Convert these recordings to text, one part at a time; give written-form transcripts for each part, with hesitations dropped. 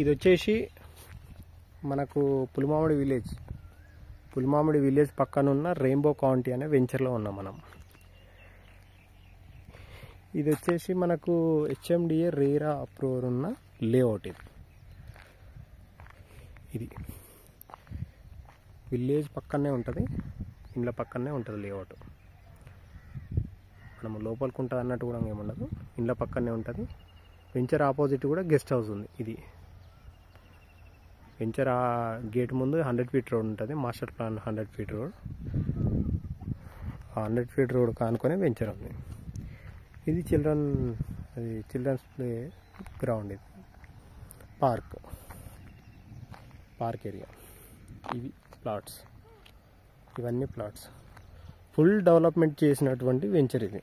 ఇది వచ్చేసి మనకు పులిమామిడి విలేజ్ పక్కన ఉన్న రెయిన్బో కౌంటీ అనే వెంచర్లో ఉన్నాం మనం. ఇది వచ్చేసి మనకు హెచ్ఎండిఏ రేరా అప్రూవర్ ఉన్న లేఅవుట్. ఇది విలేజ్ పక్కనే ఉంటుంది, ఇండ్ల పక్కనే ఉంటుంది లేఅవుట్. మనం లోపలికి ఉంటుంది అన్నట్టు కూడా ఏముండదు, ఇండ్ల పక్కనే ఉంటుంది. వెంచర్ ఆపోజిట్ కూడా గెస్ట్ హౌస్ ఉంది. ఇది వెంచర్ గేట్ ముందు 100 ఫీట్ రోడ్ ఉంటుంది, మాస్టర్ ప్లాన్ 100 ఫీట్ రోడ్. ఆ 100 ఫీట్ రోడ్ కానుకొని వెంచర్ ఉంది. ఇది చిల్డ్రన్స్ ప్లే గ్రౌండ్, ఇది పార్క్ ఏరియా. ఇవి ప్లాట్స్, ఇవన్నీ ప్లాట్స్. ఫుల్ డెవలప్మెంట్ చేసినటువంటి వెంచర్ ఇది.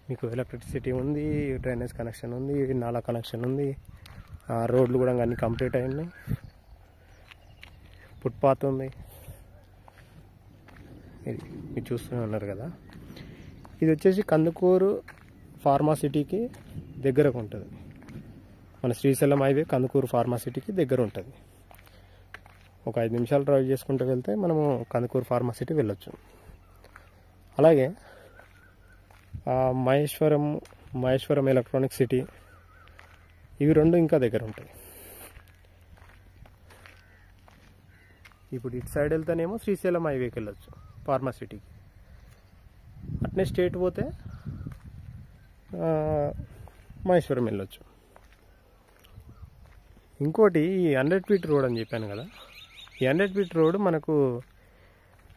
మీకు ఎలక్ట్రిసిటీ ఉంది, డ్రైనేజ్ కనెక్షన్ ఉంది, నాలా కనెక్షన్ ఉంది, రోడ్లు కూడా అన్నీ కంప్లీట్ అయినాయి, ఫుట్పాత్ ఉంది. ఇది మీరు చూస్తూనే ఉన్నారు కదా. ఇది వచ్చేసి కందుకూరు ఫార్మాసిటీకి దగ్గరకు ఉంటుంది. మన శ్రీశైలం హైవే కందుకూరు ఫార్మాసిటీకి దగ్గర ఉంటుంది. ఒక 5 నిమిషాలు డ్రైవ్ చేసుకుంటూ వెళ్తే మనము కందుకూరు ఫార్మాసిటీ వెళ్ళొచ్చు. అలాగే మహేశ్వరం ఎలక్ట్రానిక్ సిటీ, ఇవి రెండు ఇంకా దగ్గర ఉంటాయి. ఇప్పుడు ఇటు సైడ్ వెళ్తేనేమో శ్రీశైలం హైవేకి వెళ్ళొచ్చు ఫార్మాసిటీకి. అట్నే స్ట్రేట్ పోతే మహేశ్వరం వెళ్ళొచ్చు. ఇంకోటి ఈ 100 ఫీట్ రోడ్ అని చెప్పాను కదా, ఈ 100 ఫీట్ రోడ్ మనకు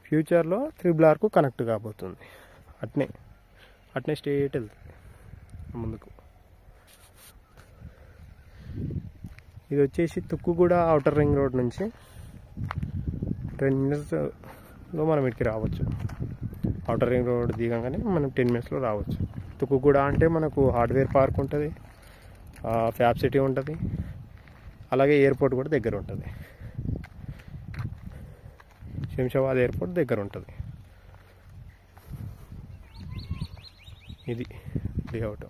ఫ్యూచర్లో 3R కనెక్ట్ కాబోతుంది. అట్నే స్ట్రేట్ వెళ్తుంది ముందుకు. ఇది వచ్చేసి తుక్కుగూడ ఔటర్ రింగ్ రోడ్ నుంచి 10 మినిట్స్లో మనం ఇక్కడికి రావచ్చు. ఔటర్ రింగ్ రోడ్ దిగంగానే మనం 10 మినిట్స్లో రావచ్చు. తుక్కుగూడ అంటే మనకు హార్డ్వేర్ పార్క్ ఉంటుంది, ఫ్యాబ్ సిటీ ఉంటుంది, అలాగే ఎయిర్పోర్ట్ కూడా దగ్గర ఉంటుంది. శంషాబాద్ ఎయిర్పోర్ట్ దగ్గర ఉంటుంది. ఇది లేఅవుట్.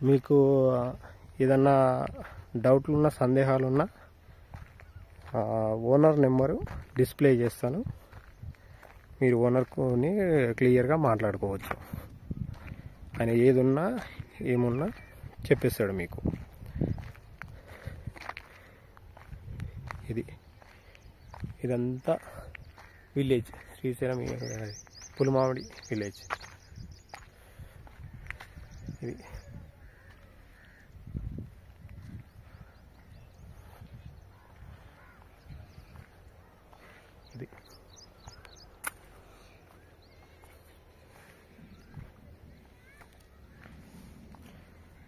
మీకు ఏదన్నా డౌట్లున్నా, సందేహాలున్నా ఓనర్ నెంబరు డిస్ప్లే చేస్తాను. మీరు ఓనర్ని క్లియర్గా మాట్లాడుకోవచ్చు. ఆయన ఏదున్నా ఏమున్నా చెప్పేస్తాడు మీకు. ఇదంతా విలేజ్, శ్రీశైలం పులిమామిడి విలేజ్. ఇది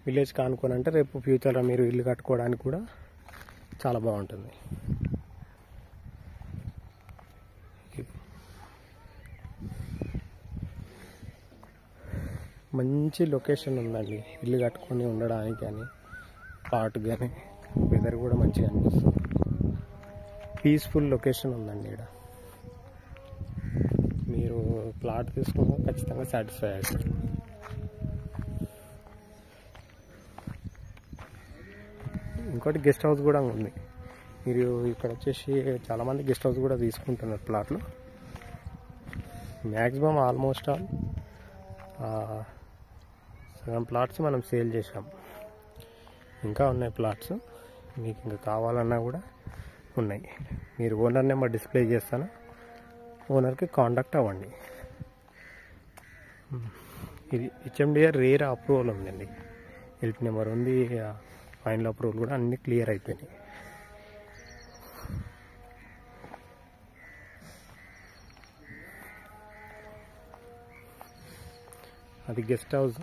విలేజ్ కానుకొని అంటే రేపు ఫ్యూచర్లో మీరు ఇల్లు కట్టుకోవడానికి కూడా చాలా బాగుంటుంది. మంచి లొకేషన్ ఉందండి ఇల్లు కట్టుకొని ఉండడానికి కానీ, ప్లాట్ కానీ. వెదర్ కూడా మంచిగా అనిపిస్తుంది. పీస్ఫుల్ లొకేషన్ ఉందండి ఇక్కడ. మీరు ప్లాట్ తీసుకుంటే ఖచ్చితంగా సాటిస్ఫై అవుతారు. ఇంకోటి గెస్ట్ హౌస్ కూడా ఉంది. మీరు ఇక్కడ వచ్చేసి చాలామంది గెస్ట్ హౌస్ కూడా తీసుకుంటున్నారు ప్లాట్లు. మ్యాక్సిమం ఆల్మోస్ట్ ఆల్ సగం ప్లాట్స్ మనం సేల్ చేసాం. ఇంకా ఉన్నాయి ప్లాట్స్, మీకు ఇంకా కావాలన్నా కూడా ఉన్నాయి. మీరు ఓనర్ నెంబర్ డిస్ప్లే చేస్తాను, ఓనర్కి కాంటాక్ట్ అవ్వండి. ఇది హెచ్ఎండిఏ రేరా అప్రూవల్ ఉందండి, హెల్ప్ నెంబర్ ఉంది, ఫైనల్ అప్రూవల్ కూడా అన్నీ క్లియర్ అయిపోయినాయి. అది గెస్ట్ హౌస్.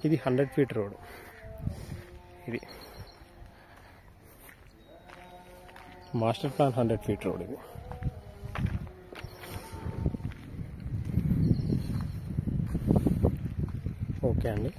ఇది 100 ఫీట్ రోడ్. ఇది మాస్టర్ ప్లాన్ 100 ఫీట్ రోడ్. ఇది ఓకే అండి.